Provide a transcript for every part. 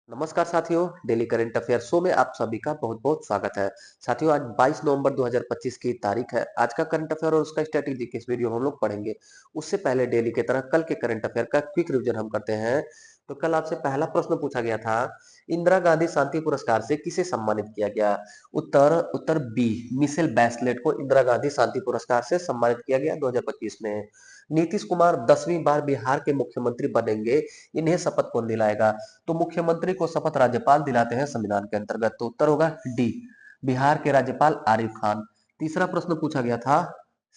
नमस्कार साथियों, daily current affair show में आप सभी का बहुत-बहुत स्वागत है। साथियों, आज 22 नवंबर 2025 की तारीख है। आज का करंट अफेयर और उसका स्ट्रैटेजी के इस वीडियो में हम लोग पढ़ेंगे। उससे पहले डेली की तरह कल के करंट अफेयर का क्विक रिवीजन हम करते हैं। तो कल आपसे पहला प्रश्न पूछा गया था, इंदिरा गांधी शांति पुरस्कार से किसे सम्मानित किया गया? Uttar Uttar B, Michel Bachelet को इंदिरा गांधी शांति पुरस्कार से सम्मानित किया गया 2025 में। नीतीश कुमार 10वीं बार बिहार के मुख्यमंत्री बनेंगे, इन्हें शपथ कौन दिलाएगा? तो मुख्यमंत्री को शपथ राज्यपाल दिलाते हैं संविधान के अंतर्गत। तो उत्तर होगा डी, बिहार के राज्यपाल आरिफ खान। तीसरा प्रश्न पूछा गया था,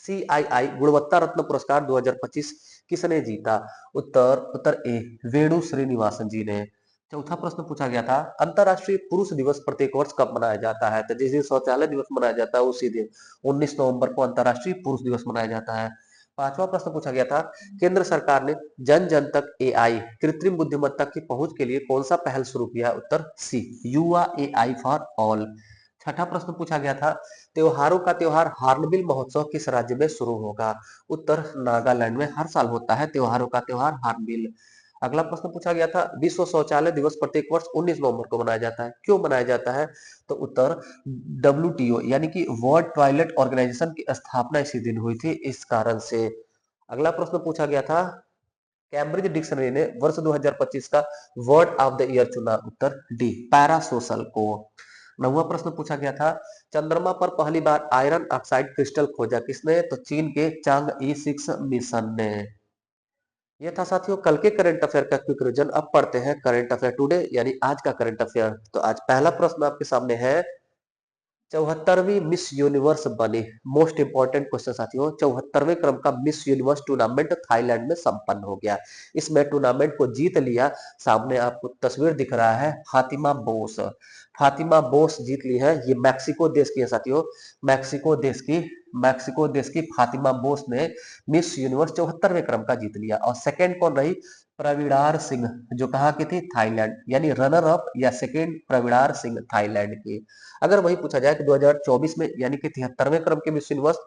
सीआईआई गुणवत्ता रत्न पुरस्कार 2025 किसने जीता? उत्तर उत्तर ए, वेणु श्रीनिवासन जी ने। चौथा प्रश्न पूछा गया था, अंतरराष्ट्रीय पुरुष दिवस प्रत्येक वर्ष कब मनाया जाता है? तो जिस दिन शौचालय दिवस मनाया जाता है उसी दिन 19 नवंबर को अंतरराष्ट्रीय पुरुष दिवस मनाया जाता है। पांचवा प्रश्न पूछा गया था, केंद्र सरकार ने जन जन तक एआई कृत्रिम बुद्धिमत्ता की पहुंच के लिए कौन सा पहल शुरू किया? उत्तर सी, युवा एआई फॉर ऑल। छठा प्रश्न पूछा गया था, त्योहारों का त्योहार हार्नबिल महोत्सव किस राज्य में शुरू होगा? उत्तर नागालैंड में हर साल होता है त्योहारों का त्योहार हार्नबिल। अगला प्रश्न पूछा गया था, विश्व शौचालय दिवस प्रत्येक वर्ष 19 नवंबर को मनाया जाता है, क्यों मनाया जाता है? तो उत्तर डब्ल्यूटीओ यानी कि वर्ल्ड टॉयलेट ऑर्गेनाइजेशन की स्थापना इसी दिन हुई थी, इस कारण से। अगला प्रश्न पूछा गया था, कैम्ब्रिज डिक्शनरी ने वर्ष 2025 का वर्ड ऑफ द ईयर चुना। उत्तर डी, पैरासोशल को। नौवां प्रश्न पूछा गया था, चंद्रमा पर पहली बार आयरन ऑक्साइड क्रिस्टल खोजा किसने? तो चीन के चांग ई 6 मिशन ने। ये था साथियों कल के करंट अफेयर का क्विक रिवीजन। अब पढ़ते हैं करंट अफेयर टुडे यानी आज का करंट अफेयर। तो आज पहला प्रश्न आपके सामने है, 74वीं मिस यूनिवर्स बनी। मोस्ट इंपॉर्टेंट क्वेश्चन साथियों, 74वें क्रम का मिस यूनिवर्स टूर्नामेंट थाईलैंड में संपन्न हो गया। इसमें टूर्नामेंट को जीत लिया, सामने आपको तस्वीर दिख रहा है, फातिमा बोस। फातिमा बोस जीत ली है, ये मैक्सिको देश की है साथियों। मैक्सिको देश की फातिमा बोस ने मिस यूनिवर्स 74वें क्रम का जीत लिया। और सेकेंड कौन रही? प्रवीणार सिंह, जो कहाँ की थी? थाईलैंड, यानी रनर अप या सेकेंड प्रवीणार सिंह थाईलैंड की। अगर वही पूछा जाए कि 2024 में यानी कि 73वें क्रम की मिस यूनिवर्स,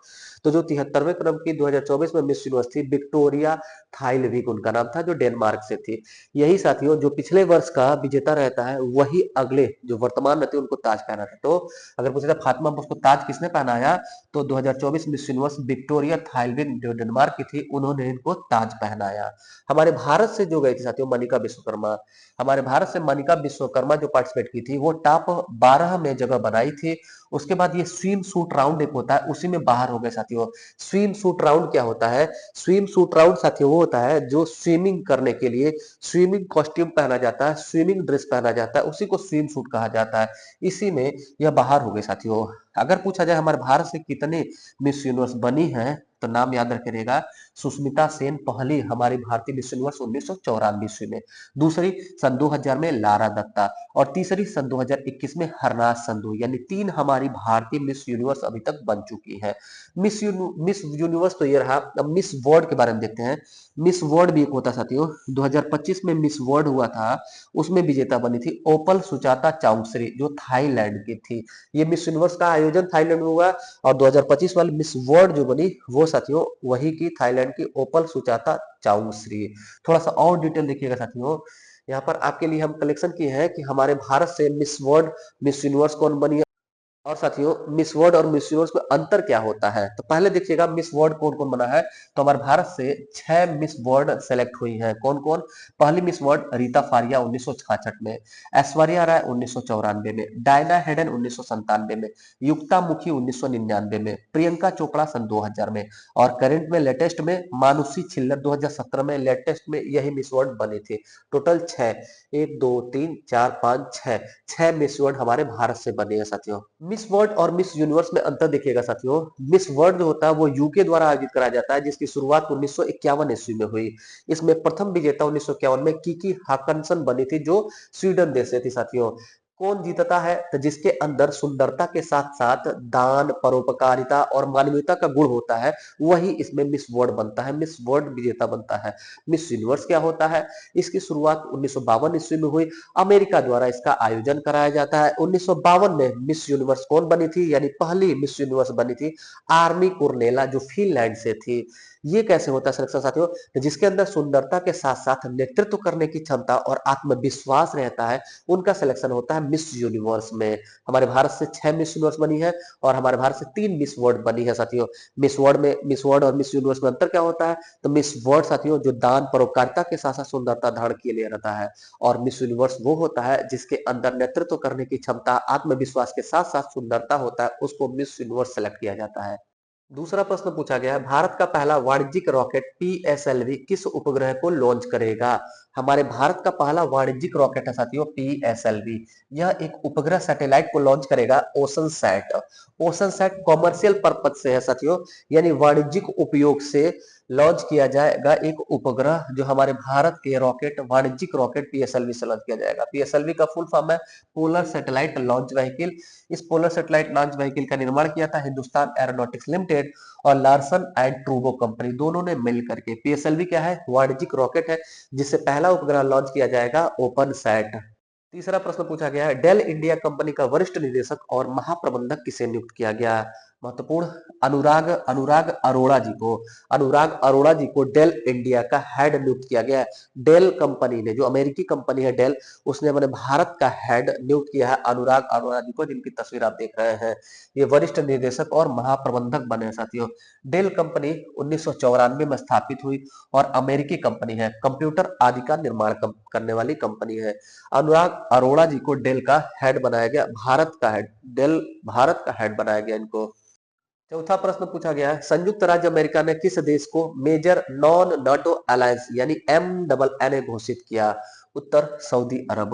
तो जो 73वें क्रम की 2024 में मिस यूनिवर्स थी, विक्टोरिया थाइलविक उनका नाम था, जो डेनमार्क से थी। यही साथियों जो पिछले वर्ष का विजेता रहता है, वही अगले जो वर्तमान रहते हैं उनको ताज पहनाता है। तो अगर पूछा जाए फातिमा बोस को ताज किसने पहनाया, तो 2024 मिस यूनिवर्स विक्टोरिया थाइलविक जो डेनमार्क की थी, उन्होंने इनको ताज पहनाया। हमारे भारत से जो गई थी साथियों मनिका विश्वकर्मा, हमारे भारत से मनिका विश्वकर्मा जो पार्टिसिपेट की थी, वो टॉप 12 में जगह बनाई थी। उसके बाद ये स्विम सूट राउंड एक होता है, उसी में बाहर हो गए साथियों। स्विम सूट राउंड क्या होता है? स्विम सूट राउंड साथियों वो होता है जो स्विमिंग करने के लिए स्विमिंग कॉस्ट्यूम पहना जाता है, स्विमिंग ड्रेस पहना जाता है, उसी को स्विम सूट कहा जाता है। इसी में यह बाहर हो गए साथियों। अगर पूछा जाए हमारे भारत से कितने मिस यूनिवर्स बनी है, तो नाम याद रखिएगा, सुष्मिता सेन पहली हमारी भारतीय मिस यूनिवर्स 1994 में, दूसरी सन 2000 में लारा दत्ता, और तीसरी सन 2021 में हरनाज संधू, यानी 3 हमारी भारतीय मिस यूनिवर्स अभी तक बन चुकी है। मिस यूनिवर्स तो ये रहा। अब मिस वर्ल्ड के बारे में देखते हैं। मिस वर्ल्ड भी एक होता साथियों, 2025 में मिस वर्ल्ड हुआ था, उसमें विजेता बनी थी ओपल सुचाता चाउंगसरी, जो थाईलैंड की थी। ये मिस यूनिवर्स का आयोजन थाईलैंड में हुआ, और 2025 वाली मिस वर्ल्ड जो बनी वो साथियों वही की थाईलैंड की ओपल सुचाता चाउंगसरी। थोड़ा सा और डिटेल देखिएगा साथियों, यहाँ पर आपके लिए हम कलेक्शन किए हैं कि हमारे भारत से मिस वर्ल्ड मिस यूनिवर्स कौन बनी है, और साथियों मिस वर्ल्ड और मिस यूनिवर्स में अंतर क्या होता है। तो पहले देखिएगा मिस वर्ल्ड कौन कौन बना है। तो हमारे भारत से 6 मिस वर्ल्ड सेलेक्ट हुई हैं। कौन कौन? पहली मिस वर्ल्ड रीता फारिया 1966 में, ऐश्वर्या राय 1994 में, डायना हेडन 1997 में, युक्ता मुखी 1999 में, प्रियंका चोपड़ा सन 2000 में, और करंट में लेटेस्ट में मानुषी छिल्लर 2017 में लेटेस्ट में यही मिस वर्ल्ड बनी थी। टोटल 6, 1 2 3 4 5 6 मिस वर्ल्ड हमारे भारत से बने हैं साथियों। मिस वर्ल्ड और मिस यूनिवर्स में अंतर देखिएगा साथियों, मिस वर्ल्ड जो होता है वो यूके द्वारा आयोजित कराया जाता है, जिसकी शुरुआत 1951 ईस्वी में हुई। इसमें प्रथम विजेता 1951 में किकी हाकनसन बनी थी, जो स्वीडन देश से थी साथियों। कौन जीतता है? तो जिसके अंदर सुंदरता के साथ साथ दान, परोपकारिता और मानवीयता का गुण होता है, वही इसमें मिस वर्ल्ड बनता है, मिस वर्ल्ड विजेता बनता है। मिस यूनिवर्स क्या होता है? इसकी शुरुआत 1952 ईस्वी में हुई, अमेरिका द्वारा इसका आयोजन कराया जाता है। 1952 में मिस यूनिवर्स कौन बनी थी, यानी पहली मिस यूनिवर्स बनी थी आर्मी कुर्नेला, जो फिनलैंड से थी। ये कैसे होता है सिलेक्शन साथियों, तो जिसके अंदर सुंदरता के साथ साथ नेतृत्व करने की क्षमता और आत्मविश्वास रहता है, उनका सिलेक्शन होता है मिस यूनिवर्स में। हमारे भारत से 6 मिस यूनिवर्स बनी है और हमारे भारत से 3 मिस वर्ल्ड बनी है साथियों। मिस वर्ल्ड और मिस यूनिवर्स में अंतर क्या होता है, तो मिस वर्ल्ड साथियों जो दान परोपकारिता के साथ साथ सुंदरता धारण किए लिए रहता है, और मिस यूनिवर्स वो होता है जिसके अंदर नेतृत्व करने की क्षमता, आत्मविश्वास के साथ साथ सुंदरता होता है, उसको मिस यूनिवर्स सेलेक्ट किया जाता है। दूसरा प्रश्न पूछा गया है, भारत का पहला वाणिज्यिक रॉकेट पीएसएलवी किस उपग्रह को लॉन्च करेगा। हमारे भारत का पहला वाणिज्यिक रॉकेट है साथियों पीएसएलवी। यह एक उपग्रह सैटेलाइट को लॉन्च करेगा ocean sat. Ocean sat commercial purpose से है साथियों, यानी वाणिज्यिक उपयोग से लॉन्च किया जाएगा एक उपग्रह, जो हमारे भारत के रॉकेट वाणिज्यिक रॉकेट पीएसएलवी से लॉन्च किया जाएगा। पीएसएलवी का फुल फॉर्म है पोलर सैटेलाइट लॉन्च व्हीकल। इस पोलर सैटेलाइट लॉन्च व्हीकल का निर्माण किया था हिंदुस्तान एरोनॉटिक्स लिमिटेड और लार्सन एंड ट्रूबो कंपनी, दोनों ने मिल करके। पीएसएलवी क्या है, वाणिज्यिक रॉकेट है जिससे पहला उपग्रह लॉन्च किया जाएगा ओपन सैट। तीसरा प्रश्न पूछा गया है, डेल इंडिया कंपनी का वरिष्ठ निदेशक और महाप्रबंधक किसे नियुक्त किया गया। महत्वपूर्ण, अनुराग अनुराग अरोड़ा जी को। अनुराग अरोड़ा जी को डेल इंडिया का हेड नियुक्त किया गया है। डेल कंपनी ने, जो अमेरिकी कंपनी है डेल, उसने अपने भारत का हेड नियुक्त किया है अनुराग अरोड़ा जी को, जिनकी तस्वीर आप देख रहे हैं। ये वरिष्ठ निदेशक और महाप्रबंधक बने हैं साथियों। डेल कंपनी 1994 में स्थापित हुई और अमेरिकी कंपनी है, कंप्यूटर आदि का निर्माण करने वाली कंपनी है। अनुराग अरोड़ा जी को डेल का हेड बनाया गया, भारत का हेड, डेल भारत का हेड बनाया गया इनको। चौथा प्रश्न पूछा गया है, संयुक्त राज्य अमेरिका ने किस देश को मेजर नॉन नाटो अलायंस यानी MNN घोषित किया। उत्तर, सऊदी अरब।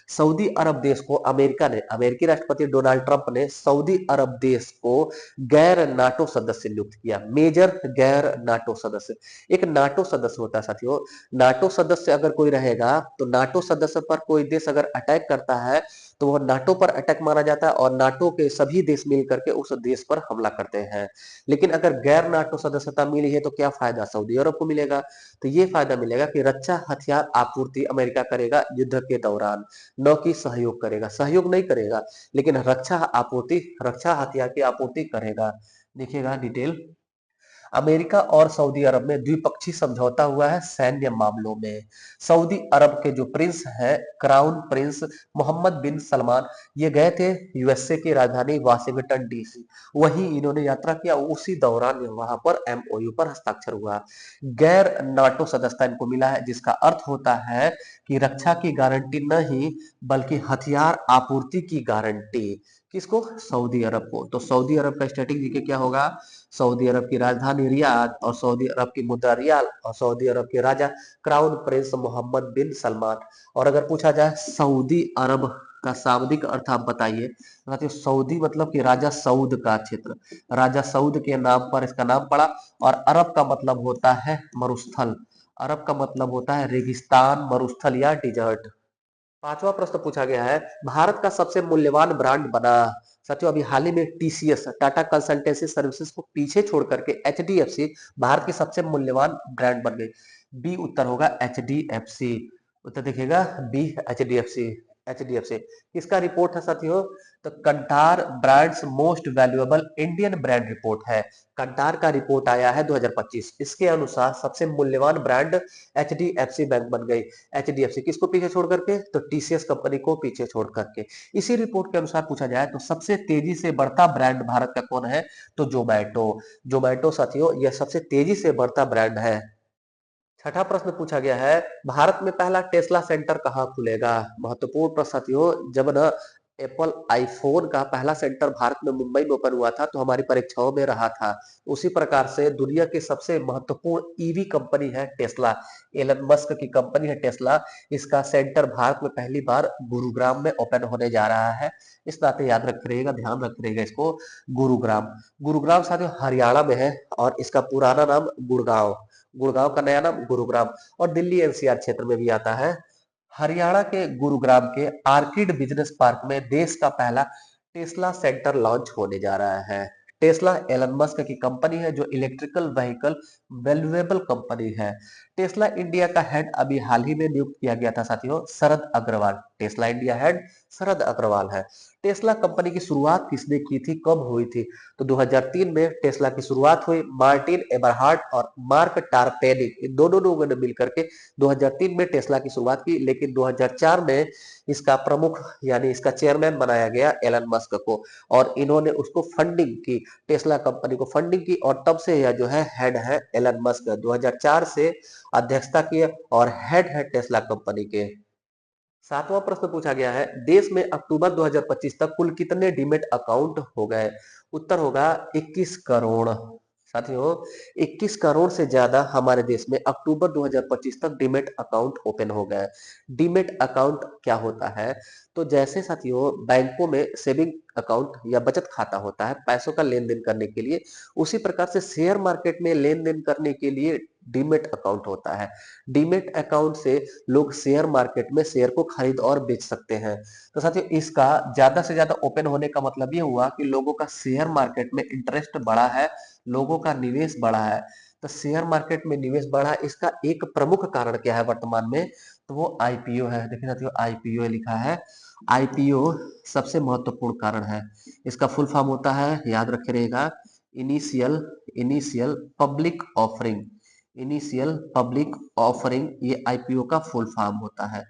सऊदी अरब देश को अमेरिका ने, अमेरिकी राष्ट्रपति डोनाल्ड ट्रंप ने सऊदी अरब देश को गैर नाटो सदस्य नियुक्त किया। मेजर गैर नाटो सदस्य, एक नाटो सदस्य होता है साथियों। नाटो सदस्य अगर कोई रहेगा तो नाटो सदस्य पर कोई देश अगर अटैक करता है तो वह नाटो पर अटैक माना जाता है और नाटो के सभी देश मिल करके उस देश पर हमला करते हैं। लेकिन अगर गैर नाटो सदस्यता मिली है तो क्या फायदा सऊदी अरब को मिलेगा, तो ये फायदा मिलेगा कि रक्षा हथियार आपूर्ति अमेरिका करेगा युद्ध के दौरान, न कि सहयोग करेगा। सहयोग नहीं करेगा लेकिन रक्षा आपूर्ति, रक्षा हथियार की आपूर्ति करेगा। देखिएगा डिटेल, अमेरिका और सऊदी अरब में द्विपक्षीय समझौता हुआ है सैन्य मामलों में। सऊदी अरब के जो प्रिंस हैं, क्राउन प्रिंस मोहम्मद बिन सलमान, ये गए थे यूएसए की राजधानी वाशिंगटन डीसी। वहीं इन्होंने यात्रा किया, उसी दौरान वहां पर एमओयू पर हस्ताक्षर हुआ। गैर नाटो सदस्यता इनको मिला है, जिसका अर्थ होता है कि रक्षा की गारंटी नहीं बल्कि हथियार आपूर्ति की गारंटी। किसको, सऊदी अरब को। तो सऊदी अरब का स्टैटिक जीके क्या होगा, सऊदी अरब की राजधानी रियाद और सऊदी अरब की मुद्रा रियाल और सऊदी अरब के राजा क्राउन प्रिंस मोहम्मद बिन सलमान। और अगर पूछा जाए सऊदी अरब का शाब्दिक अर्थ आप बताइए, तो सऊदी मतलब कि राजा सऊद का क्षेत्र, राजा सऊद के नाम पर इसका नाम पड़ा। और अरब का मतलब होता है मरुस्थल, अरब का मतलब होता है रेगिस्तान, मरुस्थल या डिजर्ट। पांचवा प्रश्न पूछा गया है, भारत का सबसे मूल्यवान ब्रांड बना। साथियों अभी हाल ही में टीसीएस, टाटा कंसल्टेंसी सर्विसेज को पीछे छोड़ करके एचडीएफसी भारत की सबसे मूल्यवान ब्रांड बन गई। बी उत्तर होगा एचडीएफसी। उत्तर देखिएगा बी, एचडीएफसी। एचडीएफसी किसका रिपोर्ट है साथियों, तो Kantar brands most valuable Indian brand report है। कंटार का रिपोर्ट आया है 2025। इसके अनुसार सबसे मूल्यवान ब्रांड एचडीएफसी बैंक बन गई। एचडीएफसी किसको पीछे छोड़ करके, तो टीसीएस कंपनी को पीछे छोड़ करके। इसी रिपोर्ट के अनुसार पूछा जाए तो सबसे तेजी से बढ़ता ब्रांड भारत का कौन है, तो जोमैटो। जोमैटो साथियों यह सबसे तेजी से बढ़ता ब्रांड है। छठा प्रश्न पूछा गया है, भारत में पहला टेस्ला सेंटर कहाँ खुलेगा। महत्वपूर्ण प्रश्न साथियों, जब न एप्पल आईफोन का पहला सेंटर भारत में मुंबई में ओपन हुआ था तो हमारी परीक्षाओं में रहा था। उसी प्रकार से दुनिया की सबसे महत्वपूर्ण ईवी कंपनी है टेस्ला, एलन मस्क की कंपनी है टेस्ला। इसका सेंटर भारत में पहली बार गुरुग्राम में ओपन होने जा रहा है। इस नाते याद रख रहिएगा, ध्यान रख रहिएगा इसको, गुरुग्राम। गुरुग्राम साथियों हरियाणा में है और इसका पुराना नाम गुड़गांव, गुड़गांव का नया नाम गुरुग्राम, और दिल्ली एनसीआर क्षेत्र में भी आता है। हरियाणा के गुरुग्राम के आर्किड बिजनेस पार्क में देश का पहला टेस्ला सेंटर लॉन्च होने जा रहा है। टेस्ला एलन मस्क की कंपनी है जो इलेक्ट्रिकल व्हीकल वैल्यूएबल कंपनी है। टेस्ला इंडिया का हेड अभी हाल ही में नियुक्त किया गया था साथियों, शरद अग्रवाल। टेस्ला इंडिया हेड शरद अग्रवाल है। टेस्ला कंपनी की शुरुआत किसने की थी, कब हुई थी? तो 2003 में टेस्ला की शुरुआत हुई। मार्टिन एबरहार्ट और मार्क टारपेनिक इन दोनों लोगों ने मिलकर के 2003 में टेस्ला की शुरुआत की, लेकिन 2004 में इसका प्रमुख यानी इसका चेयरमैन बनाया गया एलन मस्क को, और इन्होंने उसको फंडिंग की, टेस्ला कंपनी को फंडिंग की, और तब से यह जो है हेड है एलन मस्क। 2004 से अध्यक्षता की और हेड है टेस्ला कंपनी के। सातवां प्रश्न पूछा गया है, देश में अक्टूबर 2025 तक कुल कितने डीमेट अकाउंट हो गए? उत्तर होगा 21 करोड़। साथियों, 21 करोड़ से ज्यादा हमारे देश में अक्टूबर 2025 तक डीमेट अकाउंट ओपन हो गए। डीमेट अकाउंट क्या होता है? तो जैसे साथियों बैंकों में सेविंग अकाउंट या बचत खाता होता है पैसों का लेन देन करने के लिए, उसी प्रकार से शेयर मार्केट में लेन देन करने के लिए डीमेट अकाउंट होता है। डीमेट अकाउंट से लोग शेयर मार्केट में शेयर को खरीद और बेच सकते हैं। तो साथियों इसका ज्यादा से ज्यादा ओपन होने का मतलब ये हुआ कि लोगों का शेयर मार्केट में इंटरेस्ट बढ़ा है, लोगों का निवेश बढ़ा है। तो शेयर मार्केट में निवेश बढ़ा, इसका एक प्रमुख कारण क्या है वर्तमान में? तो वो आईपीओ है। देखिए साथियों आईपीओ लिखा है। आईपीओ सबसे महत्वपूर्ण कारण है। इसका फुल फॉर्म होता है, याद रखे रहेगा, initial initial public offering. Initial public offering ये आईपीओ का फुल फॉर्म होता है।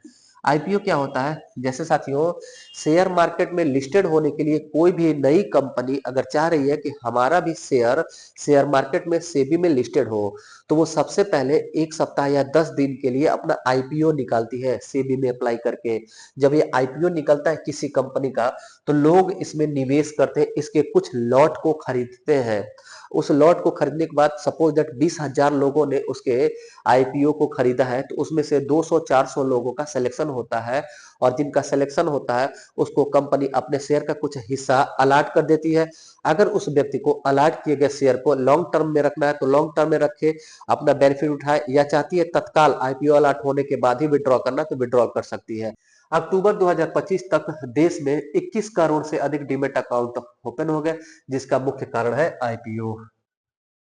आईपीओ क्या होता है? जैसे साथियों शेयर मार्केट में लिस्टेड होने के लिए कोई भी नई कंपनी अगर चाह रही है कि हमारा भी शेयर शेयर मार्केट में सेबी में लिस्टेड हो, तो वो सबसे पहले एक सप्ताह या 10 दिन के लिए अपना आईपीओ निकालती है सेबी में अप्लाई करके। जब ये आईपीओ निकलता है किसी कंपनी का, तो लोग इसमें निवेश करते हैं, इसके कुछ लॉट को खरीदते हैं। उस लॉट को खरीदने के बाद सपोज दैट 20,000 लोगों ने उसके आईपीओ को खरीदा है, तो उसमें से 200-400 लोगों का सिलेक्शन होता है, और जिनका सिलेक्शन होता है उसको कंपनी अपने शेयर का कुछ हिस्सा अलाट कर देती है। अगर उस व्यक्ति को अलाट किए गए शेयर को लॉन्ग टर्म में रखना है तो लॉन्ग टर्म में रखे, अपना बेनिफिट उठाए, या चाहती है तत्काल आईपीओ अलाट होने के बाद ही विड्रॉ करना तो विड्रॉ कर सकती है। अक्टूबर 2025 तक देश में 21 करोड़ से अधिक डीमेट अकाउंट ओपन हो गए, जिसका मुख्य कारण है आईपीओ।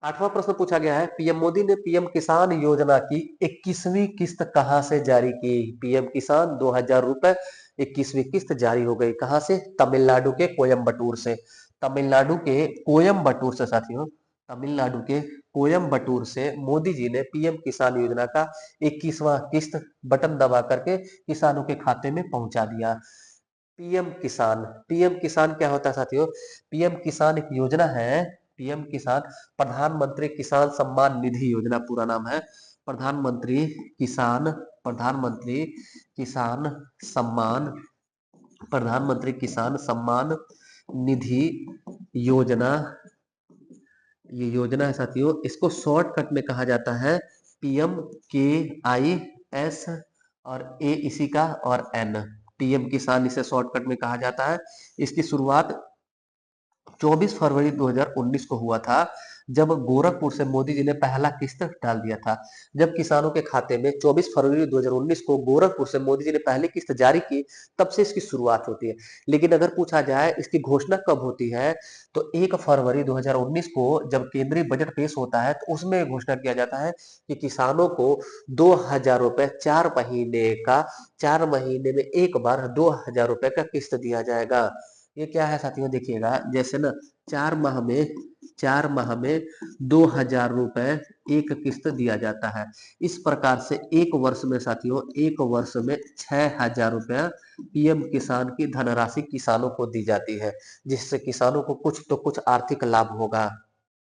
आठवां प्रश्न पूछा गया है, पीएम मोदी ने पीएम किसान योजना की 21वीं किस्त कहां से जारी की? पीएम किसान 2,000 रुपए 21वीं किस्त जारी हो गई। कहां से? तमिलनाडु के कोयम्बटूर से। तमिलनाडु के कोयम्बटूर से साथियों, तमिलनाडु के कोयम्बटूर से मोदी जी ने पीएम किसान योजना का 21वां किस्त बटन दबा करके किसानों के खाते में पहुंचा दिया। पीएम किसान, पीएम किसान क्या होता है साथियों? पीएम किसान एक योजना है। पीएम किसान प्रधानमंत्री किसान सम्मान निधि योजना पूरा नाम है। प्रधानमंत्री किसान प्रधानमंत्री किसान सम्मान प्रधानमंत्री किसान सम्मान निधि योजना, ये योजना है साथियों। इसको शॉर्टकट में कहा जाता है पीएम के आई एस, और ए इसी का और एन, पीएम किसान इसे शॉर्टकट में कहा जाता है। इसकी शुरुआत 24 फरवरी 2019 को हुआ था, जब गोरखपुर से मोदी जी ने पहला किस्त डाल दिया था। जब किसानों के खाते में 24 फरवरी 2019 को गोरखपुर से मोदी जी ने पहली किस्त जारी की, तब से इसकी शुरुआत होती है। लेकिन अगर पूछा जाए इसकी घोषणा कब होती है, तो 1 फरवरी 2019 को जब केंद्रीय बजट पेश होता है, तो उसमें घोषणा किया जाता है कि किसानों को 2,000 रुपए 4 महीने में एक बार 2,000 रुपए का किस्त दिया जाएगा। ये क्या है साथियों? देखिएगा, जैसे ना 4 माह में 2,000 रुपए एक किस्त दिया जाता है। इस प्रकार से एक वर्ष में साथियों, एक वर्ष में 6,000 रुपया पीएम किसान की धनराशि किसानों को दी जाती है, जिससे किसानों को कुछ तो कुछ आर्थिक लाभ होगा।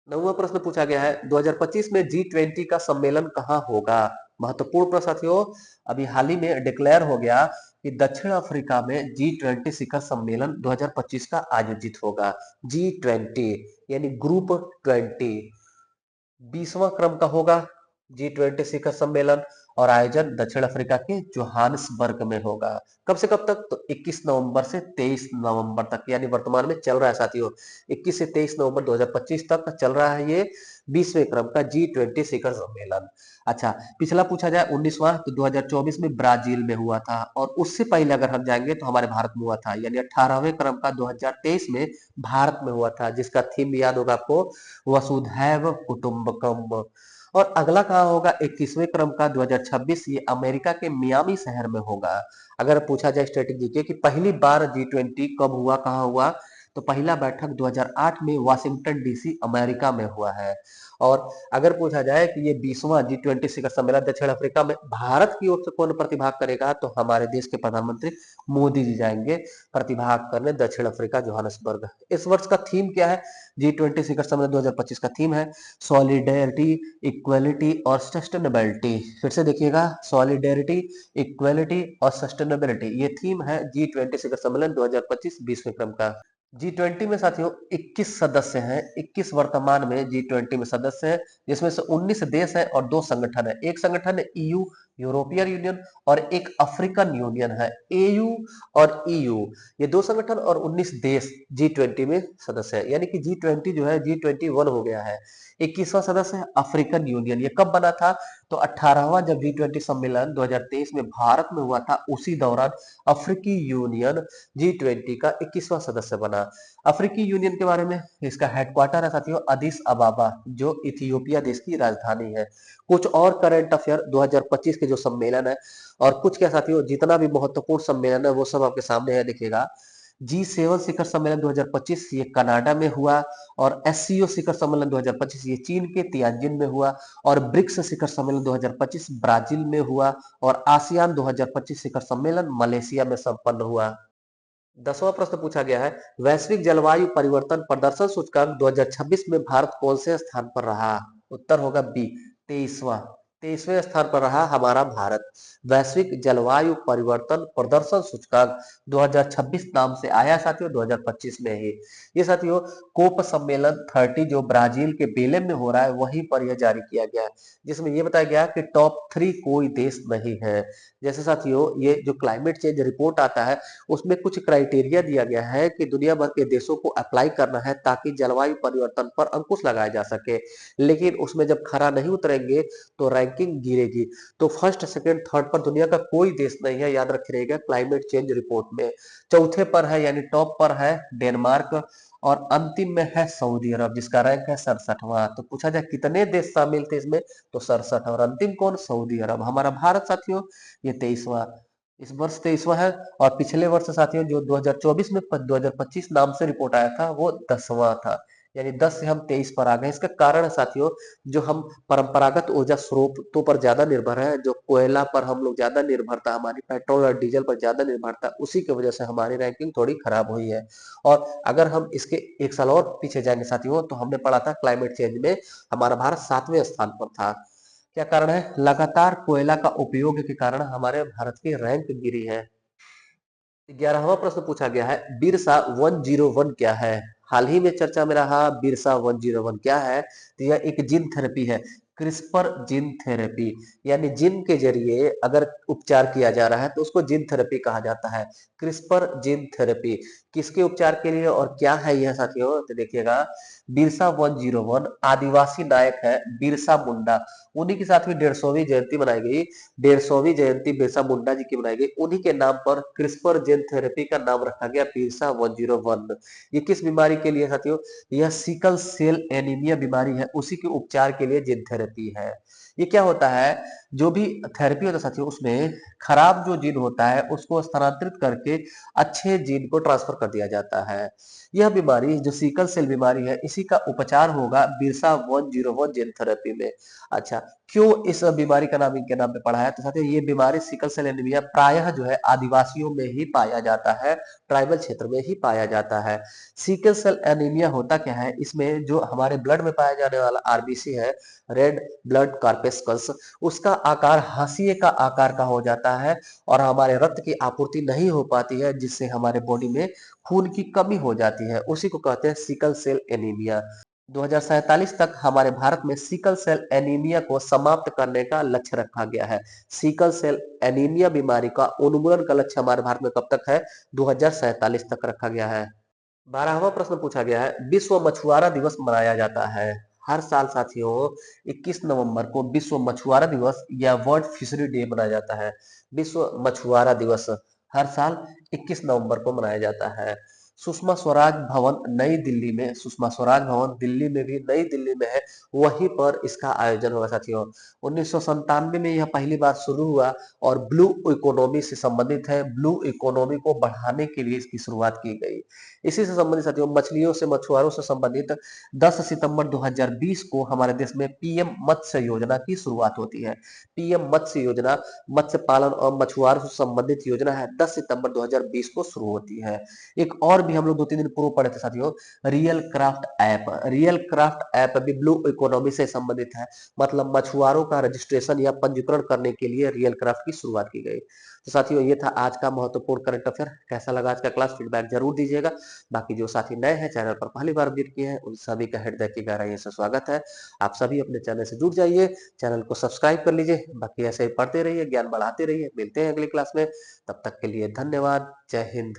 नौवां प्रश्न पूछा गया है, 2025 में G20 का सम्मेलन कहाँ होगा? महत्वपूर्ण प्रश्न साथियों। अभी हाल ही में डिक्लेयर हो गया कि दक्षिण अफ्रीका में G20 शिखर सम्मेलन 2025 का आयोजित होगा। G20 यानी ग्रुप 20 20वां क्रम का होगा G20 शिखर सम्मेलन, और आयोजन दक्षिण अफ्रीका के जोहान्सबर्ग में होगा। कब से कब तक? तो 21 नवंबर से 23 नवंबर तक, यानी वर्तमान में चल रहा है साथियों। 21 से 23 नवंबर 2025 तक चल रहा है ये 20वें क्रम का G20 शिखर सम्मेलन। अच्छा, पिछला पूछा जाए 19वां, तो 2024 में ब्राजील में हुआ था, और उससे पहले अगर हम जाएंगे तो हमारे भारत में हुआ था, यानी 18वें क्रम का 2023 में भारत में हुआ था, जिसका थीम याद होगा आपको, वसुधैव कुटुंबकम। और अगला कहाँ होगा 21वें क्रम का 2026, ये अमेरिका के मियामी शहर में होगा। अगर पूछा जाए स्ट्रेटेजी के कि पहली बार G20 कब हुआ, कहाँ हुआ, तो पहला बैठक 2008 में वाशिंगटन डीसी अमेरिका में हुआ है। और अगर पूछा जाए कि ये 20वां G20 शिखर सम्मेलन दक्षिण अफ्रीका में भारत की ओर से कौन प्रतिभाग करेगा, तो हमारे देश के प्रधानमंत्री मोदी जी जाएंगे प्रतिभाग करने दक्षिण अफ्रीका जोहान्सबर्ग। इस वर्ष का थीम क्या है? G20 शिखर सम्मेलन 2025 का थीम है सॉलिडेरिटी, इक्वलिटी और सस्टेनेबिलिटी। फिर से देखिएगा, सॉलिडेरिटी, इक्वलिटी और सस्टेनेबिलिटी, ये थीम है G20 शिखर सम्मेलन 2025 20वें क्रम का। G20 में साथियों 21 सदस्य हैं, 21 वर्तमान में G20 में सदस्य हैं, जिसमें से 19 देश हैं और 2 संगठन है। एक संगठन है EU यूरोपियन यूनियन और एक अफ्रीकन यूनियन है। AU और EU, ये 2 संगठन और 19 देश G20 में सदस्य है, यानी कि G20 जो है G21 हो गया है। 21वां सदस्य है अफ्रीकन यूनियन। ये कब बना था? तो 18वां जब G20 सम्मेलन 2023 में भारत में हुआ था, उसी दौरान अफ्रीकी यूनियन G20 का 21वां सदस्य बना। अफ्रीकी यूनियन के बारे में, इसका हेडक्वार्टर है साथियों अदिस अबाबा, जो इथियोपिया देश की राजधानी है। कुछ और करंट अफेयर 2025 के जो सम्मेलन है, और कुछ क्या साथियों, जितना भी महत्वपूर्ण सम्मेलन है वो सब आपके सामने है, देखिएगा। G7 शिखर सम्मेलन 2025 ये कनाडा में हुआ, और SCO शिखर सम्मेलन 2025 ये चीन के तियानजिन में हुआ, और ब्रिक्स शिखर सम्मेलन 2025 ब्राजील में हुआ, और आसियान 2025 शिखर सम्मेलन मलेशिया में संपन्न हुआ। 10वां प्रश्न पूछा गया है, वैश्विक जलवायु परिवर्तन प्रदर्शन सूचकांक 2026 में भारत कौन से स्थान पर रहा? उत्तर होगा बी, 23वां। 23वें स्थान पर रहा हमारा भारत। वैश्विक जलवायु परिवर्तन प्रदर्शन सूचकांक 2026 नाम से आया साथियों 2025 में ही। ये साथियों कोप सम्मेलन 30 जो ब्राजील के बेलेम में हो रहा है, वहीं पर यह जारी किया गया है, जिसमें यह बताया गया कि टॉप 3 कोई देश नहीं है। जैसे साथियों ये जो क्लाइमेट चेंज रिपोर्ट आता है, उसमें कुछ क्राइटेरिया दिया गया है कि दुनिया भर के देशों को अप्लाई करना है ताकि जलवायु परिवर्तन पर अंकुश लगाया जा सके, लेकिन उसमें जब खरा नहीं उतरेंगे तो रैंकिंग गिरेगी। तो फर्स्ट, सेकंड, थर्ड पर दुनिया का कोई देश नहीं है, याद रखे रहेगा क्लाइमेट चेंज रिपोर्ट में। चौथे पर है यानी टॉप पर है डेनमार्क, और अंतिम में है सऊदी अरब, जिसका रैंक है 67वां। तो पूछा जाए कितने देश शामिल थे इसमें, तो 67, और अंतिम कौन? सऊदी अरब। हमारा भारत साथियों ये 23वां, इस वर्ष 23वां है। और पिछले वर्ष साथियों जो 2024 में 2025 नाम से रिपोर्ट आया था, वो 10वां था, यानी 10 से हम 23 पर आ गए। इसका कारण है साथियों, जो हम परंपरागत ऊर्जा स्रोतों पर ज्यादा निर्भर है, जो कोयला पर हम लोग ज्यादा निर्भरता, हमारी पेट्रोल और डीजल पर ज्यादा निर्भरता, उसी की वजह से हमारी रैंकिंग थोड़ी खराब हुई है। और अगर हम इसके एक साल और पीछे जाएंगे साथियों, तो हमने पढ़ा था क्लाइमेट चेंज में हमारा भारत 7वें स्थान पर था। क्या कारण है? लगातार कोयला का उपयोग के कारण हमारे भारत की रैंक गिरी है। 11वां प्रश्न पूछा गया है, बिरसा 101 क्या है? हाल ही में चर्चा में रहा बिरसा 101 क्या है? तो यह एक जीन थेरेपी है, क्रिस्पर जीन थेरेपी, यानी जीन के जरिए अगर उपचार किया जा रहा है तो उसको जीन थेरेपी कहा जाता है। क्रिस्पर जीन थेरेपी किसके उपचार के लिए और क्या है यह साथियों? तो देखिएगा, बिरसा 101 आदिवासी नायक है बिरसा मुंडा, उन्हीं के साथ में 150वीं जयंती मनाई गई। 150वीं जयंती बिरसा मुंडा जी की बनाई गई, उन्हीं के नाम पर क्रिस्पर जेन थेरेपी का नाम रखा गया बिरसा 101। ये किस बीमारी के लिए साथियों? यह सिकल सेल एनीमिया बीमारी है, उसी के उपचार के लिए जेन थेरेपी है। ये क्या होता है? जो भी थेरेपी होता है साथियों, उसमें खराब जो जीन होता है उसको स्थानांतरित करके अच्छे जीन को ट्रांसफर कर दिया जाता है। यह बीमारी जो सिकल सेल बीमारी है, इसी का उपचार होगा बिरसा 101 जेन थेरेपी में। अच्छा, क्यों इस बीमारी का नाम इनके नाम पे पड़ा है? तो साथियों ये बीमारी सिकल सेल एनीमिया प्रायः जो है आदिवासियों में ही पाया जाता है, ट्राइबल क्षेत्र में ही पाया जाता है। सिकल सेल एनीमिया होता क्या है? इसमें जो हमारे ब्लड में पाया जाने वाला आरबीसी है, रेड ब्लड कॉर्पेस्कल्स, उसका आकार हाशिए का आकार का हो जाता है, और हमारे रक्त की आपूर्ति नहीं हो पाती है, जिससे हमारे बॉडी में खून की कमी हो जाती है, उसी को कहते हैं सिकल सेल एनीमिया। 2047 तक हमारे भारत में सिकल सेल एनीमिया को समाप्त करने का लक्ष्य रखा गया है। सिकल सेल एनीमिया बीमारी का उन्मूलन का लक्ष्य हमारे भारत में कब तक है? 2047 तक रखा गया है। 12वां प्रश्न पूछा गया है, विश्व मछुआरा दिवस मनाया जाता है हर साल साथियों 21 नवंबर को विश्व मछुआरा दिवस या वर्ल्ड फिशरी डे मनाया जाता है। विश्व मछुआरा दिवस हर साल 21 नवंबर को मनाया जाता है। सुषमा स्वराज भवन नई दिल्ली में, सुषमा स्वराज भवन दिल्ली में भी नई दिल्ली में है, वहीं पर इसका आयोजन होगा साथियों। 1997 में यह पहली बार शुरू हुआ और ब्लू इकोनॉमी से संबंधित है। ब्लू इकोनॉमी को बढ़ाने के लिए इसकी शुरुआत की गई। इसी से संबंधित साथियों, मछलियों से मछुआरों से संबंधित 10 सितंबर 2020 को हमारे देश में पीएम मत्स्य योजना की शुरुआत होती है। पीएम मत्स्य योजना मत्स्य पालन और मछुआरों से संबंधित योजना है, 10 सितंबर 2020 को शुरू होती है। एक और भी हम लोग 2-3 दिन पूर्व पढ़े थे साथियों, real craft app. Real craft app भी ब्लू इकोनॉमी से संबंधित है, मतलब मछुआरों का रजिस्ट्रेशन या पंजीकरण करने के लिए रियल क्राफ्ट की शुरुआत की गई। तो साथियों, ये था आज का महत्वपूर्ण करंट अफेयर। कैसा लगा आज का क्लास, फीडबैक जरूर दीजिएगा। बाकी जो साथी नए हैं, चैनल पर पहली बार विजिट किए हैं, उन सभी का हृदय की गहराइयों से स्वागत है। आप सभी अपने चैनल से जुड़ जाइए, चैनल को सब्सक्राइब कर लीजिए। बाकी ऐसे ही पढ़ते रहिए, ज्ञान बढ़ाते रहिए। मिलते हैं अगली क्लास में, तब तक के लिए धन्यवाद। जय हिंद।